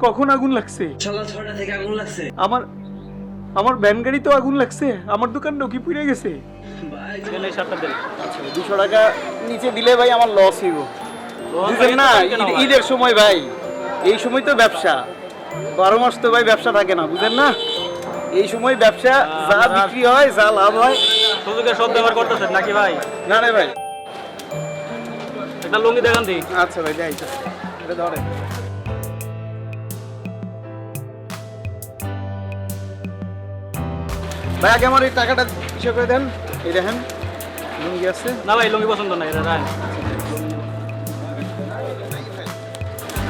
কখন আগুন লাগছে? সকাল 6টা থেকে আগুন লাগছে। আমার আমার ভ্যান গাড়িতেও আগুন লাগছে, আমার দোকানটাও কি পুড়ে গেছে? ভাই এখানে 7টা দেন। আচ্ছা 200 টাকা নিচে দিলে ভাই আমার লস হইব। বুঝলেন না, ঈদের সময় ভাই, এই সময় তো ব্যবসা, 12 মাস তো ভাই ব্যবসা থাকে না, বুঝেন না? এই সময় ব্যবসা যা বিক্রি হয়, যা লাভ হয়। সুযোগে সব ব্যবহার করতেছেন নাকি ভাই? না রে ভাই। একটা লুঙ্গি দেখান দি। আচ্ছা ভাই, যাই এটা ধরেন। ভাই আগে আমার এই টাকাটা হিসেব করে দেন। এই দেখেন লুঙ্গি আছে। না ভাই লুঙ্গি পছন্দ নাই, এটা রাখ।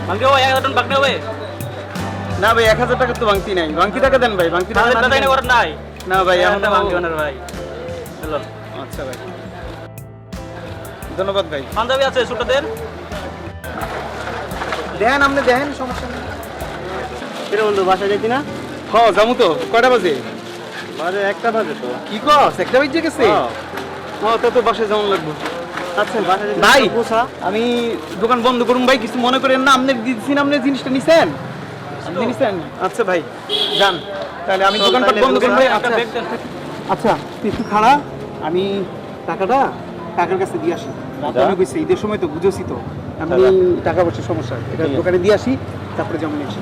ভাঙকে ওই 1000 টাকা বাকনে হবে। না ভাই 1000 টাকা তো ভাঙতি নাই, ভাঙতি টাকা দেন ভাই, ভাঙতি টাকা তাহলে তাই করেন নাই। না ভাই এখন এখন ভাঙকে ওনার ভাই। হ্যালো। আচ্ছা ভাই, ধন্যবাদ ভাই। পাঞ্জাবি আছে সুটটা দেন। দেখেন আপনি দেখেন, সমস্যা নেই। কিরে বন্ধু বাসা যাইতি না? হ্যাঁ যাবো তো। কয়টা বাজে? বাজে 1টা বাজে তো। কি কস, একটা বাজে গেছে? তো বাসায় যেমন লাগবে। আচ্ছা ভাই, আমি দোকান বন্ধ করুন ভাই, কিছু মনে করেন না। আপনি দিচ্ছেন, আপনি জিনিসটা নিছেন, আপনি নিছেন। আচ্ছা ভাই যান, তাহলে আমি দোকানপাট বন্ধ করুন ভাই। আচ্ছা আচ্ছা তুই একটু খাড়া, আমি টাকাটা কাকার কাছে দিয়ে আসি। রাত অনেক হয়েছে, ঈদের সময় তো বুঝেছি তো, আমি টাকা পয়সার সমস্যা, এটা দোকানে দিয়ে আসি, তারপরে যেমন এসে।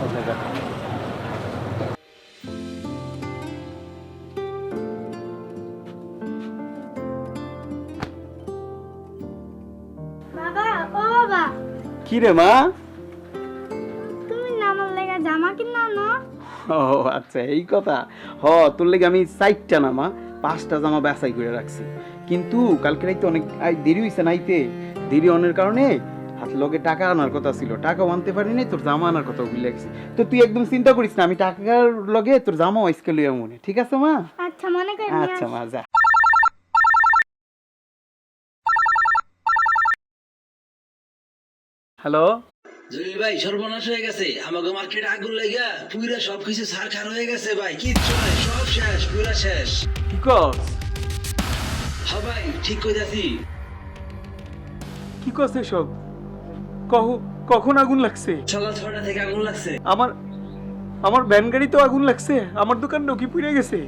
বাবা, ও বাবা, কি রে মা? তুমি না আমার লেগে জামা কিনা না? ও আচ্ছা এই কথা। তোর লেগে আমি 4টা না মা, 5টা জামা বেচাই করে রাখছি। কিন্তু কালকে রাইতে অনেক দেরি হয়েছে নাইতে, দেরি অনের কারণে হাত লগে টাকা আনার কথা ছিল, টাকাও আনতে পারিনি, তোর জামা আনার কথা ভুলে গেছি। তো তুই একদম চিন্তা করিস না, আমি টাকার লগে তোর জামা আজকে লইয়া মনে, ঠিক আছে মা? আচ্ছা মনে করি আচ্ছা মা যা। হ্যালো, জলিল ভাই সর্বনাশ হয়ে গেছে। আমাকে মার্কেটে আগুন লাগা পুরা সবকিছু ছারখার হয়ে গেছে ভাই। কিচ্ছু নাই, সব শেষ, পুরা শেষ। কি কস? হ্যাঁ ভাই ঠিক কইতাছি। কি করছে সব? কখন আগুন লাগছে? সকাল 6টা থেকে আগুন লাগছে। আমার ভ্যান গাড়িতেও আগুন লাগছে, আমার দোকানটাও কি পুড়ে গেছে?